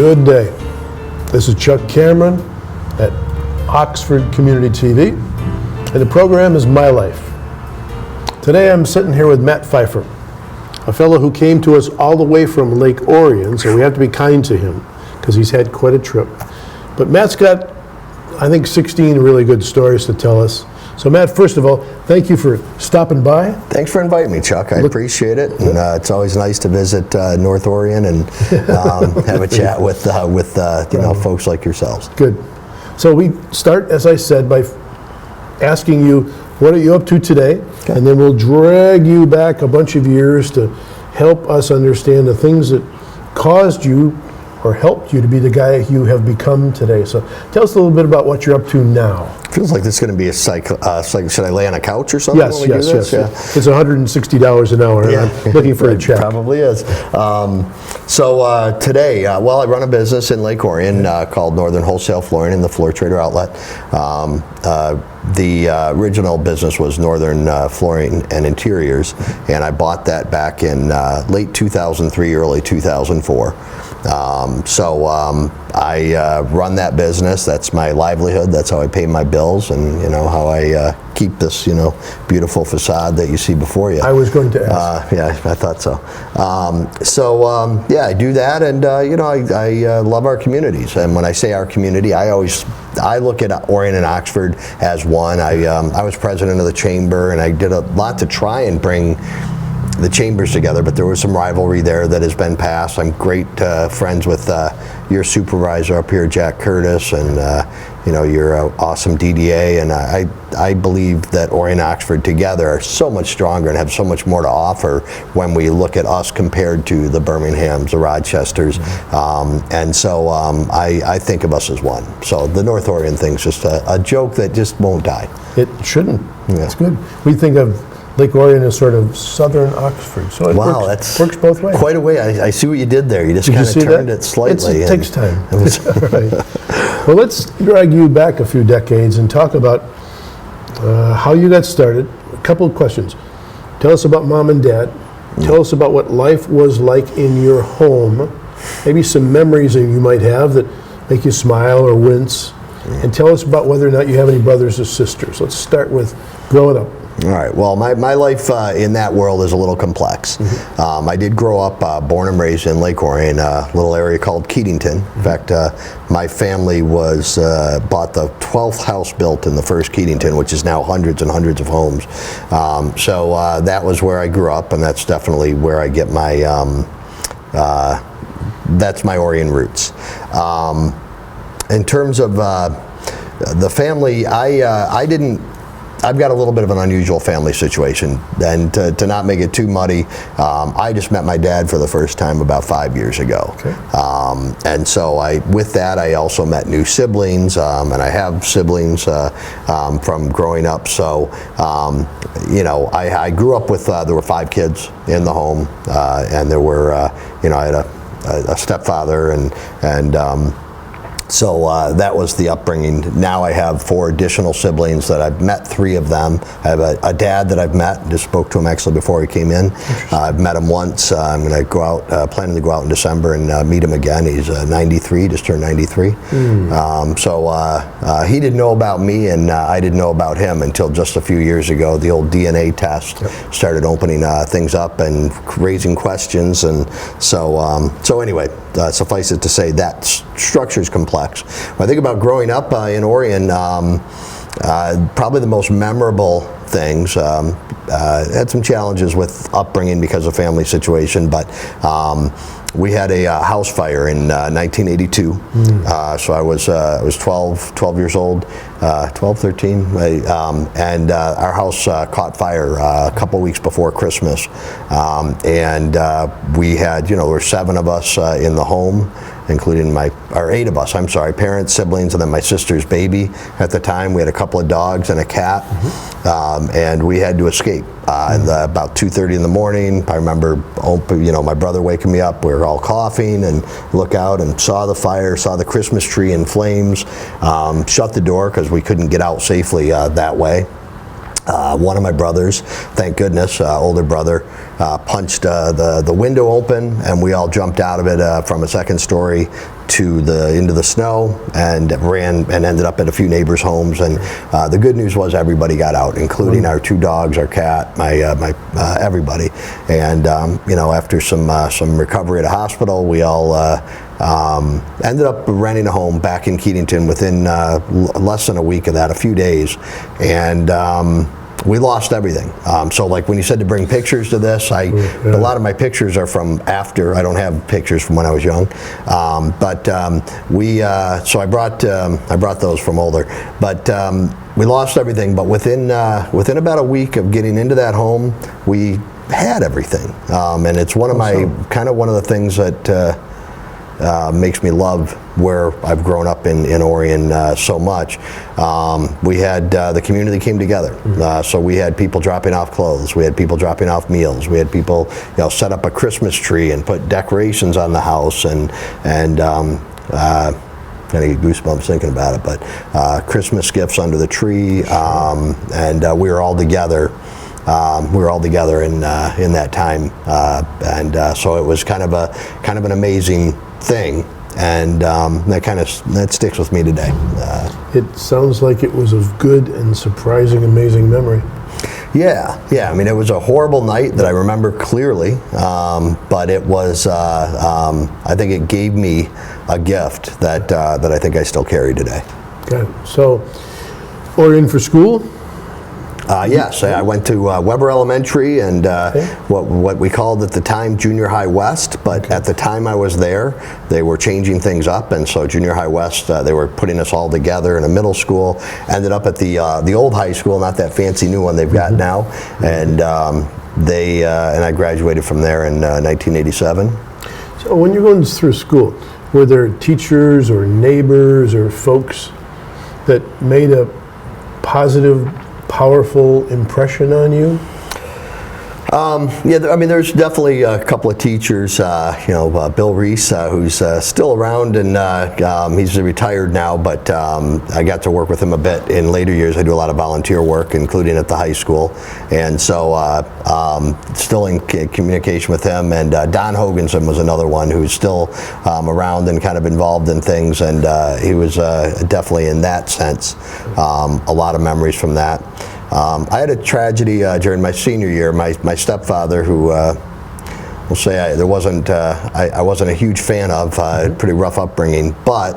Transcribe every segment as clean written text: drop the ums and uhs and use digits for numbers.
Good day. This is Chuck Cameron at Oxford Community TV, and the program is My Life. Today I'm sitting here with Matt Pfeiffer, a fellow who came to us all the way from Lake Orion, so we have to be kind to him because he's had quite a trip. But Matt's got, I think, 16 really good stories to tell us. So Matt, first of all, thank you for stopping by. Thanks for inviting me, Chuck. I appreciate it. And it's always nice to visit North Orion and have a chat with folks like yourselves. Good. So we start, as I said, by asking you, what are you up to today? Okay. And then we'll drag you back a bunch of years to help us understand the things that caused you or helped you to be the guy you have become today. So tell us a little bit about what you're up to now. Feels like this is going to be a should I lay on a couch or something? Yes. Yeah. It's $160 an hour, and I'm looking for a check. Probably is. So today, I run a business in Lake Orion called Northern Wholesale Flooring and the Floor Trader Outlet. The original business was Northern Flooring and Interiors, and I bought that back in late 2003, early 2004. I run that business. That's my livelihood. That's how I pay my bills, and how I keep this beautiful facade that you see before you. I was going to ask. Yeah, I thought so. I do that, and I love our communities. And when I say our community, I look at Orion and Oxford as one. I was president of the chamber, and I did a lot to try and bring the chambers together, but there was some rivalry there that has been passed. I'm great friends with your supervisor up here, Jack Curtis, and you're an awesome DDA, and I believe that Orion and Oxford together are so much stronger and have so much more to offer when we look at us compared to the Birminghams, the Rochesters, I think of us as one. So the North Orion thing's just a joke that just won't die. It shouldn't. Yeah. That's good. We think of Lake Orion is sort of southern Oxford, so it works both ways. Quite a way. I see what you did there. You just kind of turned it slightly. It takes time. Right. Well, let's drag you back a few decades and talk about how you got started. A couple of questions. Tell us about mom and dad. Tell us about what life was like in your home. Maybe some memories that you might have that make you smile or wince. And tell us about whether or not you have any brothers or sisters. Let's start with growing up. All right. Well, my life in that world is a little complex. Mm-hmm. I did grow up, born and raised in Lake Orion, a little area called Keatington. In fact, my family bought the 12th house built in the first Keatington, which is now hundreds and hundreds of homes. That was where I grew up, and that's definitely where I get my that's my Orion roots. In terms of the family, I've got a little bit of an unusual family situation, and to not make it too muddy, I just met my dad for the first time about 5 years ago. Okay. And so with that, I also met new siblings, and I have siblings from growing up. So, I grew up with, there were 5 kids in the home, and there were, I had a stepfather, and so that was the upbringing. Now I have 4 additional siblings that I've met 3 of them. I have a dad that I've met, just spoke to him actually before he came in. I've met him once. I'm going to go out, planning to go out in December and meet him again. He's 93, just turned 93. He didn't know about me, and I didn't know about him until just a few years ago. The old DNA test started opening things up and raising questions, and so anyway, suffice it to say that structure is complex. When I think about growing up in Orion, probably the most memorable things, had some challenges with upbringing because of family situation, but we had a house fire in 1982. So I was 12 years old, 12, 13, and our house caught fire a couple weeks before Christmas. We had, there were 7 of us in the home, including 8 of us, parents, siblings, and then my sister's baby at the time. We had a couple of dogs and a cat, and we had to escape. About 2:30 in the morning, I remember, my brother waking me up. We were all coughing, and look out and saw the fire, saw the Christmas tree in flames, shut the door because we couldn't get out safely that way. One of my brothers, thank goodness, older brother, punched the window open, and we all jumped out of it from a second story into the snow and ran and ended up at a few neighbors' homes. And the good news was everybody got out, including our 2 dogs, our cat, my everybody. And after some recovery at a hospital, we all ended up renting a home back in Keatington within less than a week of that, a few days, and we lost everything. So like when you said to bring pictures to this, a lot of my pictures are from after. I don't have pictures from when I was young, but so I brought those from older. But we lost everything. But within about a week of getting into that home, we had everything, and it's one of the things that makes me love where I've grown up in Orion so much. We had the community came together, so we had people dropping off clothes, we had people dropping off meals, we had people set up a Christmas tree and put decorations on the house, and kind of get goosebumps thinking about it, but Christmas gifts under the tree, and we were all together. In that time, and so it was kind of an amazing thing, and that sticks with me today. It sounds like it was a good and surprising, amazing memory. Yeah. I mean, it was a horrible night that I remember clearly, but it was. I think it gave me a gift that I think I still carry today. Okay. So, Orion for school. Yes, I went to Weber Elementary and what we called at the time Junior High West, but at the time I was there, they were changing things up, and so Junior High West, they were putting us all together in a middle school, ended up at the old high school, not that fancy new one they've got now, and and I graduated from there in 1987. So when you're going through school, were there teachers or neighbors or folks that made a positive, powerful impression on you? I mean, there's definitely a couple of teachers, Bill Reese, who's still around, and he's retired now, but I got to work with him a bit in later years. I do a lot of volunteer work, including at the high school, and so still in communication with him, and Don Hoganson was another one who's still around and kind of involved in things, and he was definitely in that sense, a lot of memories from that. I had a tragedy during my senior year. My stepfather, who we'll say I wasn't a huge fan of, pretty rough upbringing, but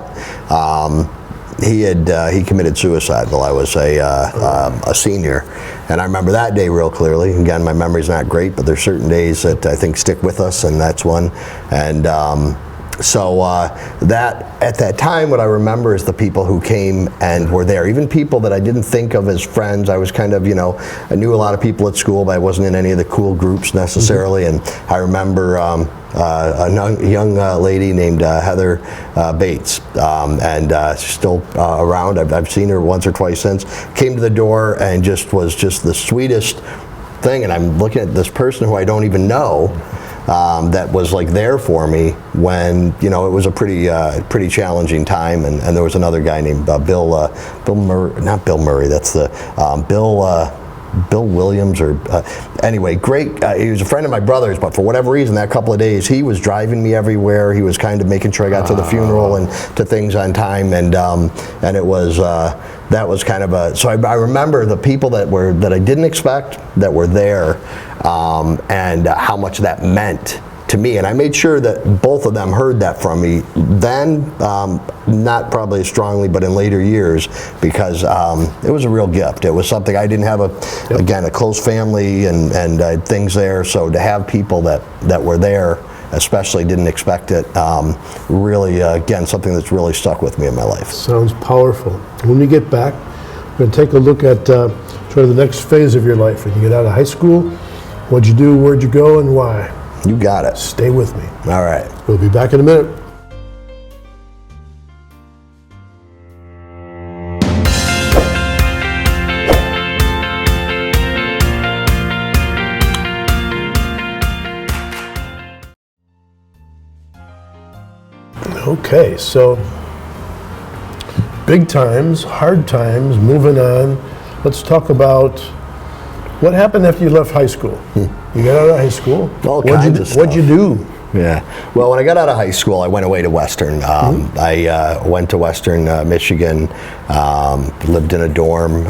he committed suicide while I was a senior, and I remember that day real clearly. Again, my memory's not great, but there's certain days that I think stick with us, and that's one. And so that at that time, what I remember is the people who came and were there, even people that I didn't think of as friends. I was kind of, I knew a lot of people at school, but I wasn't in any of the cool groups necessarily. And I remember a young lady named Heather Bates, and she's still around. I've seen her once or twice since. Came to the door and was just the sweetest thing. And I'm looking at this person who I don't even know. That was like there for me when it was a pretty challenging time, and there was another guy named Bill Murray, not Bill Murray, that's the Bill Williams, or anyway, great. He was a friend of my brother's, but for whatever reason, that couple of days he was driving me everywhere. He was kind of making sure I got to the funeral and to things on time, and it was that was kind of a. So I remember the people that I didn't expect that were there, and how much that meant to me, and I made sure that both of them heard that from me then, not probably as strongly, but in later years, because it was a real gift. It was something I didn't have a close family and things there, so to have people that were there, especially didn't expect it, really, again, something that's really stuck with me in my life. Sounds powerful. When we get back, we're going to take a look at sort of the next phase of your life. When you get out of high school, what'd you do, where'd you go, and why? You got it. Stay with me. All right. We'll be back in a minute. Okay, so big times, hard times, moving on. Let's talk about what happened after you left high school. You got out of high school. All kinds of stuff. What'd you do? Yeah. Well, when I got out of high school, I went away to Western. I went to Western Michigan, lived in a dorm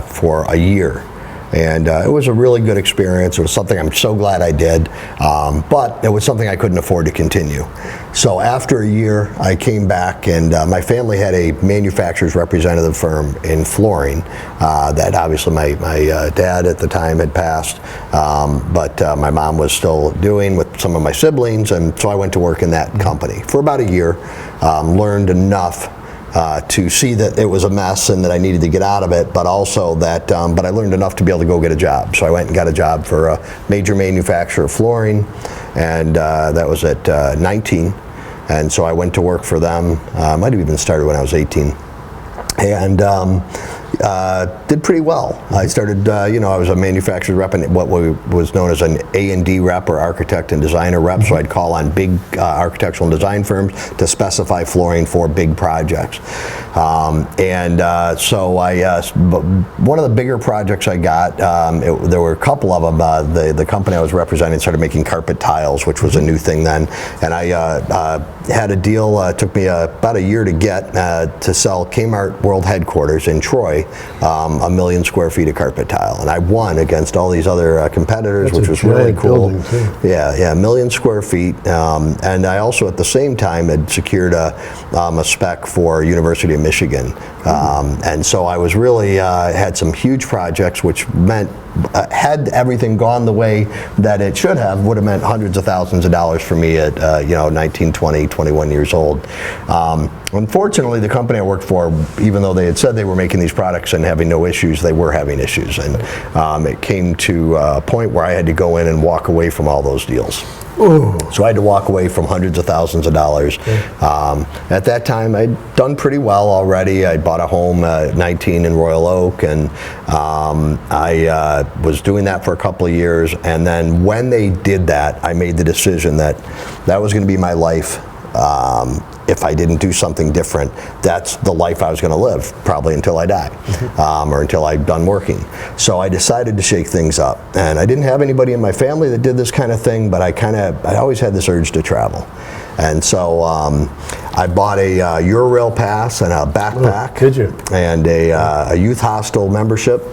for a year. And it was a really good experience. It was something I'm so glad I did, but it was something I couldn't afford to continue. So after a year, I came back, and my family had a manufacturer's representative firm in flooring that obviously my dad at the time had passed, but my mom was still doing with some of my siblings, and so I went to work in that company for about a year, learned enough to see that it was a mess and that I needed to get out of it, but also that, but I learned enough to be able to go get a job. So I went and got a job for a major manufacturer of flooring, and that was at 19. And so I went to work for them. Might have even started when I was 18. And did pretty well. I started, I was a manufacturer's rep and what was known as an A&D rep, or architect and designer rep. So I'd call on big architectural and design firms to specify flooring for big projects. So one of the bigger projects I got, there were a couple of them. The company I was representing started making carpet tiles, which was a new thing then. And I had a deal, took me about a year to get, to sell Kmart World Headquarters in Troy, 1 million square feet of carpet tile, and I won against all these other competitors, which was really cool. Yeah, 1 million square feet, and I also at the same time had secured a spec for University of Michigan, and so I was really had some huge projects, which meant had everything gone the way that it should have, would have meant hundreds of thousands of dollars for me at 19, 20, 21 years old. Unfortunately, the company I worked for, even though they had said they were making these products and having no issues, they were having issues, and it came to a point where I had to go in and walk away from all those deals. Ooh. So I had to walk away from hundreds of thousands of dollars. At that time, I'd done pretty well already. I bought a home at 19 in Royal Oak, and I was doing that for a couple of years. And then when they did that, I made the decision that that was going to be my life. If I didn't do something different, that's the life I was going to live, probably until I die, or until I'm done working. So I decided to shake things up. And I didn't have anybody in my family that did this kind of thing, but I always had this urge to travel. And so I bought a Eurail pass and a backpack. Did you? And a youth hostel membership,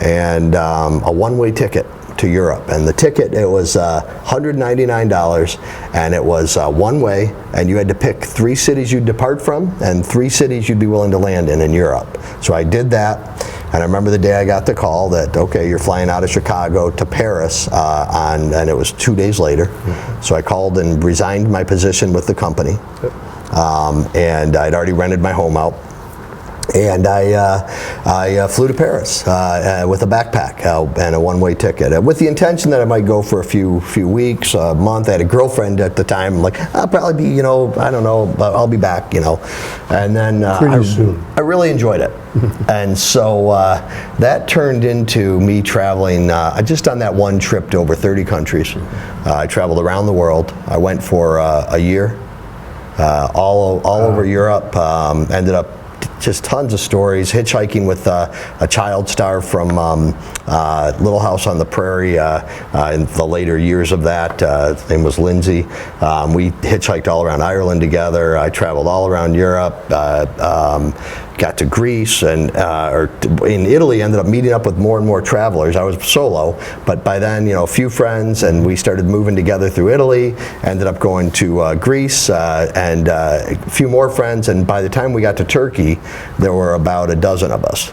and a one-way ticket to Europe. And the ticket, it was $199, and it was one way, and you had to pick 3 cities you'd depart from and 3 cities you'd be willing to land in Europe. So I did that, and I remember the day I got the call that, okay, you're flying out of Chicago to Paris, and it was 2 days later. So I called and resigned my position with the company, and I'd already rented my home out. And I flew to Paris with a backpack and a one-way ticket, with the intention that I might go for a few weeks, a month. I had a girlfriend at the time. I'm like, I'll probably be, I don't know, but I'll be back, And then I really enjoyed it. And so that turned into me traveling just on that one trip to over 30 countries. I traveled around the world. I went for a year, all over Europe. Ended up just tons of stories, hitchhiking with a child star from Little House on the Prairie in the later years of that. His name was Lindsay. We hitchhiked all around Ireland together. I traveled all around Europe. Got to Greece, and or in Italy, ended up meeting up with more and more travelers. I was solo, but by then, a few friends, and we started moving together through Italy, ended up going to Greece, and a few more friends, and by the time we got to Turkey, there were about a dozen of us.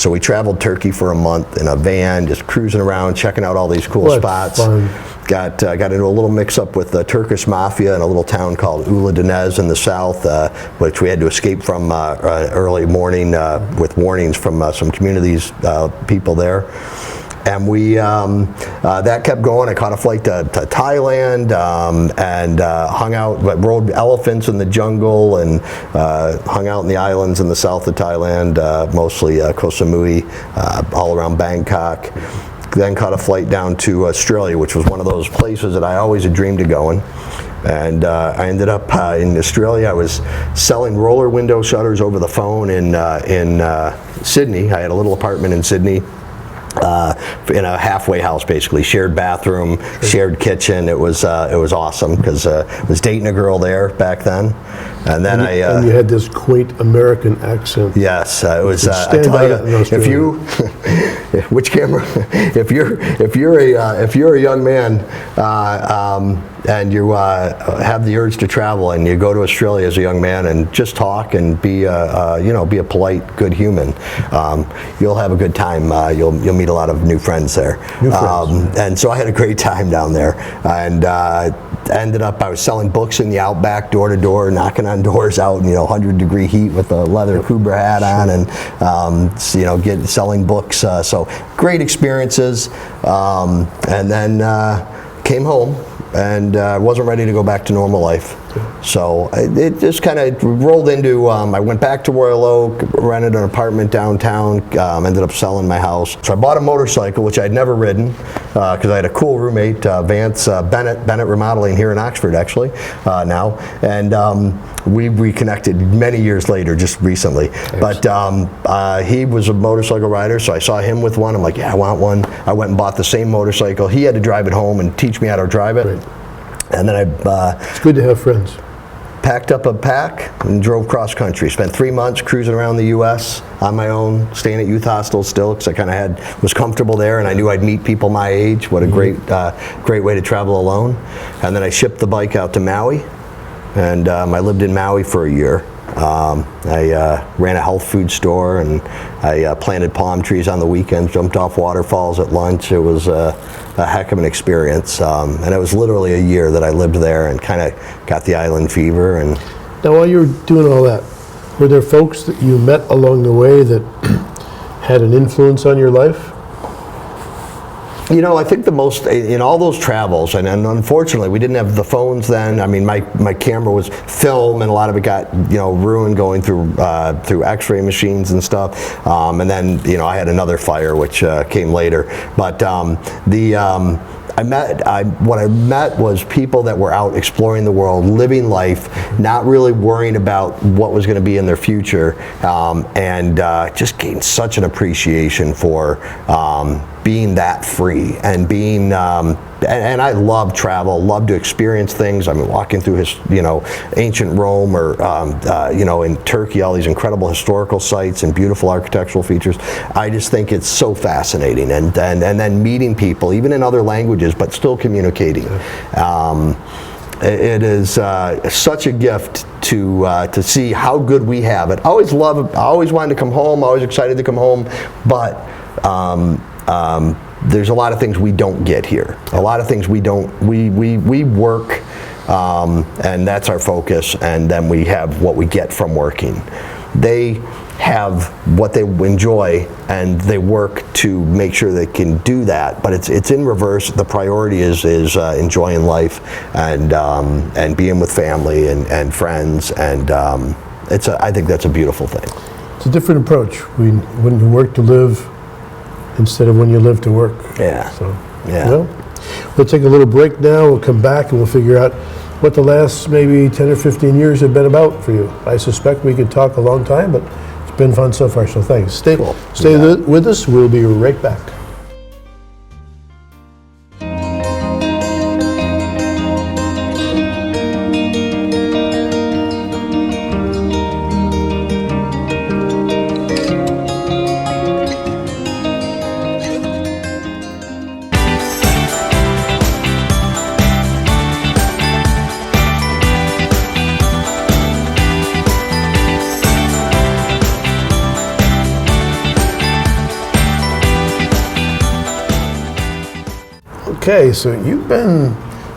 So we traveled Turkey for a month in a van, just cruising around, checking out all these cool spots. Fun. Got into a little mix-up with the Turkish mafia in a little town called Uludenez in the south, which we had to escape from early morning with warnings from some communities, people there. And we that kept going. I caught a flight to Thailand and hung out, rode elephants in the jungle, and hung out in the islands in the south of Thailand, mostly Koh Samui, all around Bangkok. Then caught a flight down to Australia, which was one of those places that I always had dreamed of going. And I ended up in Australia. I was selling roller window shutters over the phone in Sydney. I had a little apartment in Sydney. in a halfway house, basically shared bathroom, shared kitchen. It was awesome because I was dating a girl there back then, and then and you had this quaint American accent. Yes, it was. I Stand tell out you, in Australia. if you, which camera? If you're a young man and you have the urge to travel and you go to Australia as a young man and just talk and be be a polite, good human, you'll have a good time. You'll meet a lot of new friends there. And so I had a great time down there, and ended up, I was selling books in the outback, door to door, knocking on doors out in 100-degree heat with a leather Cobra hat on, and selling books. So great experiences, and then came home and wasn't ready to go back to normal life. So it just kind of rolled into, I went back to Royal Oak, rented an apartment downtown, ended up selling my house. So I bought a motorcycle, which I'd never ridden, because I had a cool roommate, Vance Bennett Remodeling here in Oxford, actually, now. And we reconnected many years later, just recently. But he was a motorcycle rider, so I saw him with one. I'm like, yeah, I want one. I went and bought the same motorcycle. He had to drive it home and teach me how to drive it. Right. And then it's good to have friends. Packed up a pack and drove cross country. Spent 3 months cruising around the U.S. on my own, staying at youth hostels still, because I kind of was comfortable there, and I knew I'd meet people my age. What a great way to travel alone. And then I shipped the bike out to Maui, and I lived in Maui for a year. I ran a health food store, and I planted palm trees on the weekends, jumped off waterfalls at lunch. It was a heck of an experience, and it was literally a year that I lived there and kind of got the island fever. And now, while you were doing all that, were there folks that you met along the way that had an influence on your life? I think the most, in all those travels, and unfortunately we didn't have the phones then. I mean, my camera was film, and a lot of it got ruined going through X-ray machines and stuff. And then I had another fire which came later. But what I met was people that were out exploring the world, living life, not really worrying about what was going to be in their future, and just gained such an appreciation for being that free and being. And I love travel, love to experience things. I mean, walking through ancient Rome, or in Turkey, all these incredible historical sites and beautiful architectural features. I just think it's so fascinating, and then meeting people, even in other languages, but still communicating. It is such a gift to see how good we have it. I always wanted to come home, always excited to come home, but there's a lot of things we don't get here. A lot of things we work, and that's our focus, and then we have what we get from working. They have what they enjoy, and they work to make sure they can do that, but it's in reverse. The priority is enjoying life and being with family and friends, and I think that's a beautiful thing. It's a different approach when you work to live instead of when you live to work. Yeah. So, yeah. Well, we'll take a little break now. We'll come back and we'll figure out what the last maybe 10 or 15 years have been about for you. I suspect we could talk a long time, but it's been fun so far, so thanks. Stay with us. We'll be right back. Okay, so you've been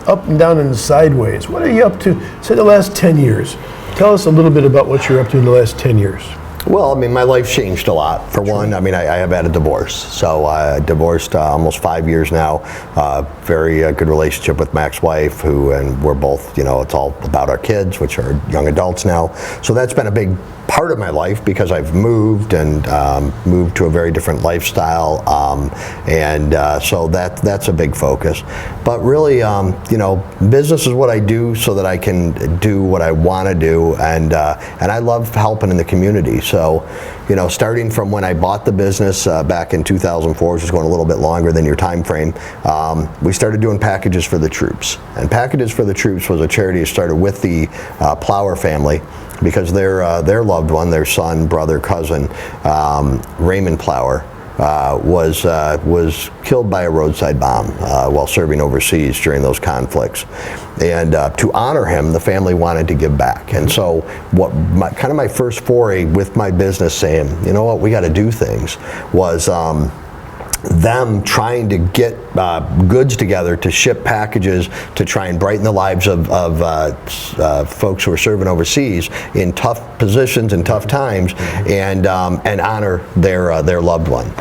up and down and sideways. What are you up to, say, the last 10 years? Tell us a little bit about what you're up to in the last 10 years. Well, I mean, my life changed a lot. For one, I mean, I have had a divorce. So I divorced almost 5 years now. Very good relationship with my ex-wife, and we're both, it's all about our kids, which are young adults now. So that's been a big part of my life because I've moved and moved to a very different lifestyle, and so that's a big focus. But really, business is what I do so that I can do what I want to do, and I love helping in the community. So So, starting from when I bought the business back in 2004, which is going a little bit longer than your time frame, we started doing Packages for the Troops. And Packages for the Troops was a charity that started with the Plower family, because their loved one, their son, brother, cousin, Raymond Plower, was killed by a roadside bomb while serving overseas during those conflicts. And to honor him, the family wanted to give back. And so my first foray with my business, saying, you know what, we got to do things, was them trying to get goods together to ship packages to try and brighten the lives of folks who are serving overseas in tough positions and tough times, and honor their loved one,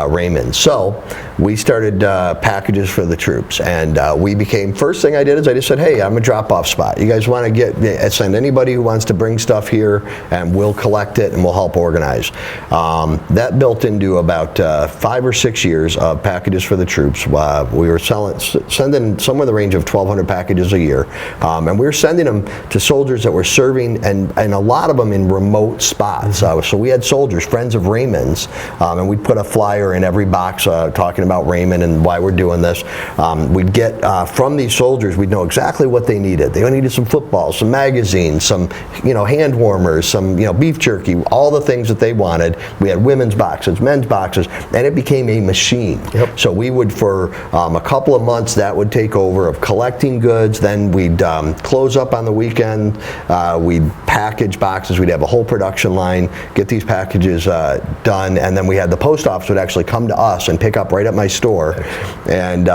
Raymond. So we started Packages for the Troops, and we became, first thing I did is I just said, hey, I'm a drop-off spot. You guys want to send anybody who wants to bring stuff here, and we'll collect it and we'll help organize. That built into about 5 or 6 years of Packages for the Troops. We were sending somewhere in the range of 1,200 packages a year, and we were sending them to soldiers that were serving, and a lot of them in remote spots. So we had soldiers, friends of Raymond's, and we'd put a flyer in every box talking about Raymond and why we're doing this. We'd get from these soldiers, we'd know exactly what they needed. They needed some footballs, some magazines, some hand warmers, some beef jerky, all the things that they wanted. We had women's boxes, men's boxes, and it became a machine. Yep. So we would, for a couple of months, that would take over of collecting goods. Then we'd close up on the weekend. We'd package boxes. We'd have a whole production line, get these packages done, and then we had the post office would actually come to us and pick up right at my store. And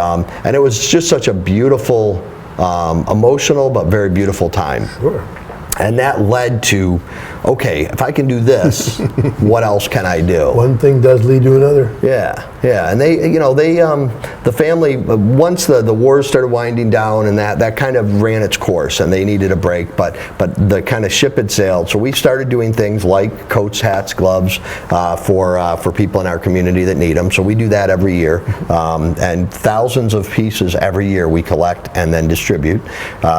it was just such a beautiful, emotional but very beautiful time. Sure. And that led to, okay, if I can do this, what else can I do? One thing does lead to another. Yeah. And the family, once the wars started winding down, and that kind of ran its course, and they needed a break, but the kind of ship had sailed. So we started doing things like coats, hats, gloves for people in our community that need them. So we do that every year, and thousands of pieces every year we collect and then distribute.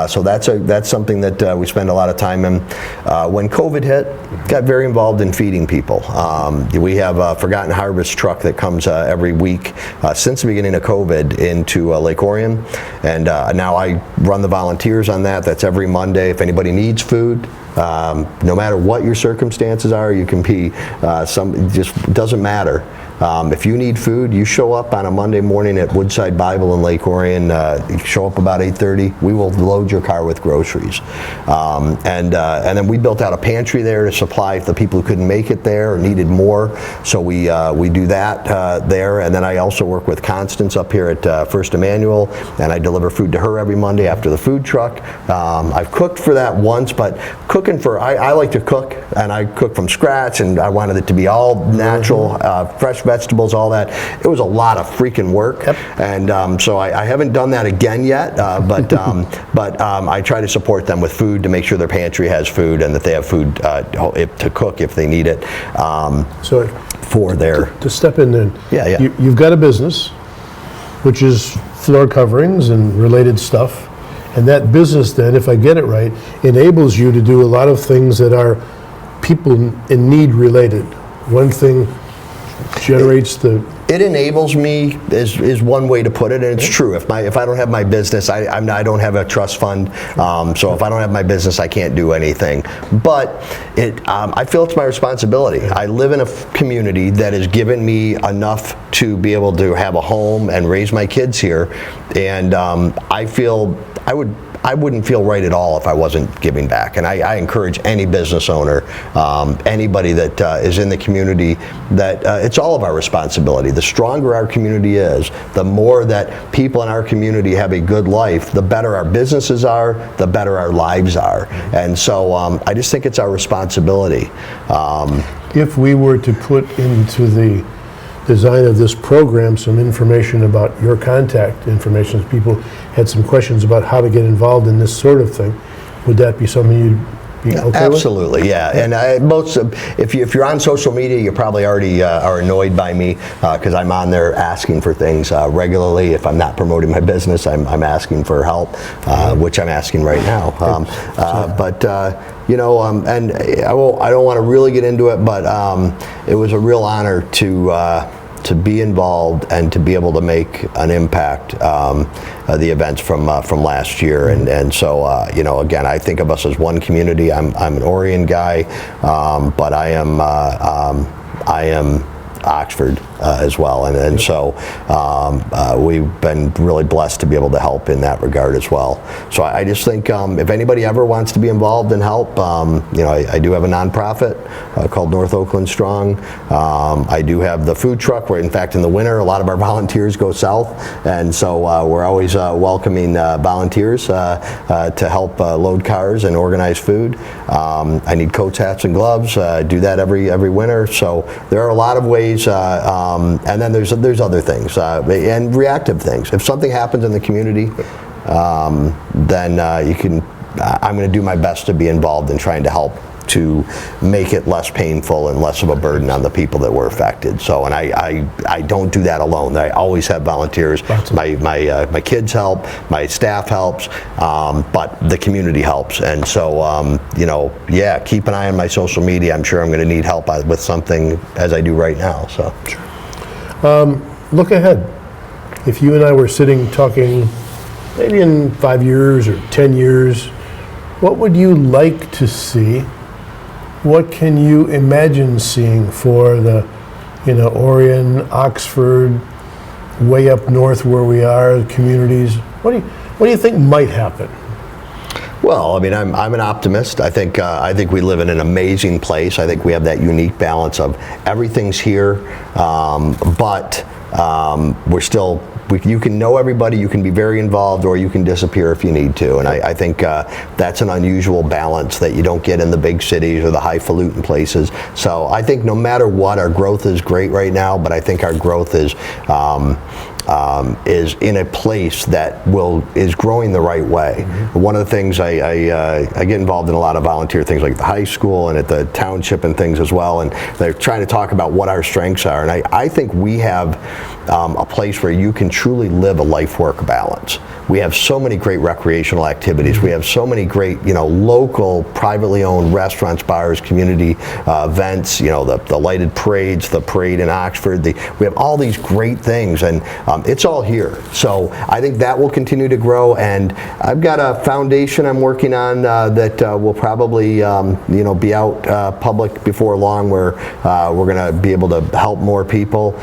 So that's something that we spend a lot of time in. When COVID hit, got very involved in feeding people. We have a Forgotten Harvest truck that comes every week since the beginning of COVID into Lake Orion, and now I run the volunteers on that. That's every Monday. If anybody needs food, no matter what your circumstances are, you can be it just doesn't matter. If you need food, you show up on a Monday morning at Woodside Bible in Lake Orion. You show up about 8:30. We will load your car with groceries, and then we built out a pantry there to supply the people who couldn't make it there or needed more. So we do that there, and then I also work with Constance up here at First Emmanuel, and I deliver food to her every Monday after the food truck. I've cooked for that once, but I like to cook, and I cook from scratch, and I wanted it to be all natural, fresh vegetables, all that. It was a lot of freaking work. Yep. And so I haven't done that again yet, but I try to support them with food to make sure their pantry has food and that they have food to cook if they need it. So for their to step in there, Yeah. You've got a business, which is floor coverings and related stuff, and that business then, if I get it right, enables you to do a lot of things that are people in need related. One thing generates It enables me is one way to put it, and it's true. If I don't have my business, I don't have a trust fund. So if I don't have my business, I can't do anything. But I feel it's my responsibility. I live in a community that has given me enough to be able to have a home and raise my kids here, and I feel I wouldn't feel right at all if I wasn't giving back. And I encourage any business owner, anybody that is in the community, that it's all of our responsibility. The stronger our community is, the more that people in our community have a good life, the better our businesses are, the better our lives are. And so I just think it's our responsibility. If we were to put into the design of this program some information about your contact information, if people had some questions about how to get involved in this sort of thing, would that be something you'd be okay Absolutely, with? Yeah. And if you're on social media, you probably already are annoyed by me because I'm on there asking for things regularly. If I'm not promoting my business, I'm asking for help, which I'm asking right now. you know, and I don't want to really get into it, but it was a real honor to be involved and to be able to make an impact, the events from last year. And so, you know, again, I think of us as one community. I'm an Orion guy, but I am Oxford as well, and so we've been really blessed to be able to help in that regard as well. So I just think if anybody ever wants to be involved and help, you know, I do have a nonprofit called North Oakland Strong. I do have the food truck where, in fact, in the winter, a lot of our volunteers go south, and so we're always welcoming volunteers to help load cars and organize food. I need coats, hats, and gloves. I do that every winter. So there are a lot of ways. And then there's other things and reactive things. If something happens in the community, then you can. I'm going to do my best to be involved in trying to help to make it less painful and less of a burden on the people that were affected. So, and I don't do that alone. I always have volunteers. My kids help, my staff helps, but the community helps. And so, you know, yeah, keep an eye on my social media. I'm sure I'm going to need help with something as I do right now. So, Look ahead. If you and I were sitting talking maybe in 5 years or 10 years, what would you like to see? What can you imagine seeing for the, you know, Orion, Oxford, way up north where we are, the communities? What do you think might happen? Well, I mean, I'm an optimist. I think we live in an amazing place. I think we have that unique balance of everything's here, but we're still. You can know everybody, you can be very involved, or you can disappear if you need to. And I think that's an unusual balance that you don't get in the big cities or the highfalutin places. So I think no matter what, our growth is great right now, but I think our growth is in a place that is growing the right way. Mm-hmm. One of the things I get involved in a lot of volunteer things like the high school and at the township and things as well, and they're trying to talk about what our strengths are. And I think we have a place where you can truly live a life-work balance. We have so many great recreational activities. We have so many great, you know, local, privately owned restaurants, bars, community events. You know, the lighted parades, the parade in Oxford. We have all these great things, and it's all here. So I think that will continue to grow. And I've got a foundation I'm working on that will probably, you know, be out public before long, where we're going to be able to help more people.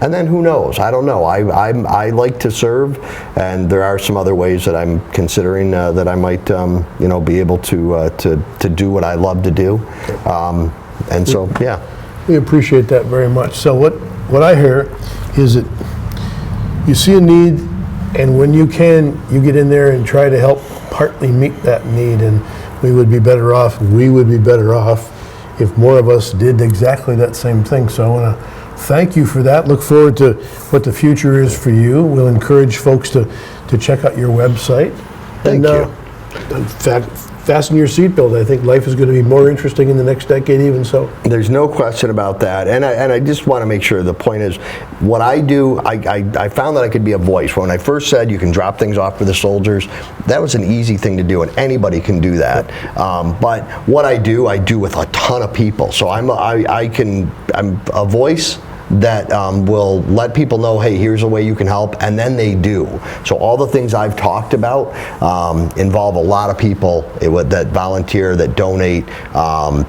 And then who knows? I don't know. I like to serve, and there are some other ways that I'm considering that I might, you know, be able to do what I love to do. And so, yeah. We appreciate that very much. So what I hear is that you see a need, and when you can, you get in there and try to help partly meet that need, and we would be better off if more of us did exactly that same thing. So I want to thank you for that. Look forward to what the future is for you. We'll encourage folks to check out your website. Thank you. In fact, fasten your seatbelt. I think life is going to be more interesting in the next decade even so. There's no question about that. And I just want to make sure the point is, what I do, I found that I could be a voice. When I first said you can drop things off for the soldiers, that was an easy thing to do, and anybody can do that. But what I do with a ton of people. So I'm a voice that will let people know, hey, here's a way you can help, and then they do. So all the things I've talked about involve a lot of people that volunteer, that donate.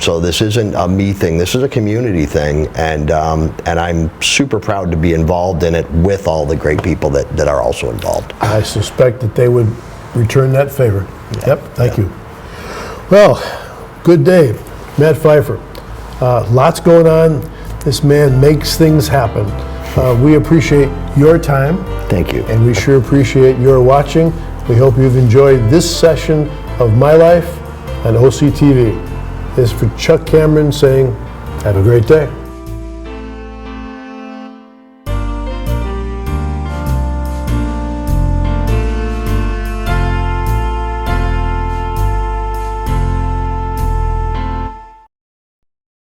So this isn't a me thing, this is a community thing, and I'm super proud to be involved in it with all the great people that are also involved. I suspect that they would return that favor. Yeah. Yep, thank you. Well, good day, Matt Pfeiffer. Lots going on. This man makes things happen. We appreciate your time. Thank you. And we sure appreciate your watching. We hope you've enjoyed this session of My Life on OCTV. This is for Chuck Cameron saying, have a great day.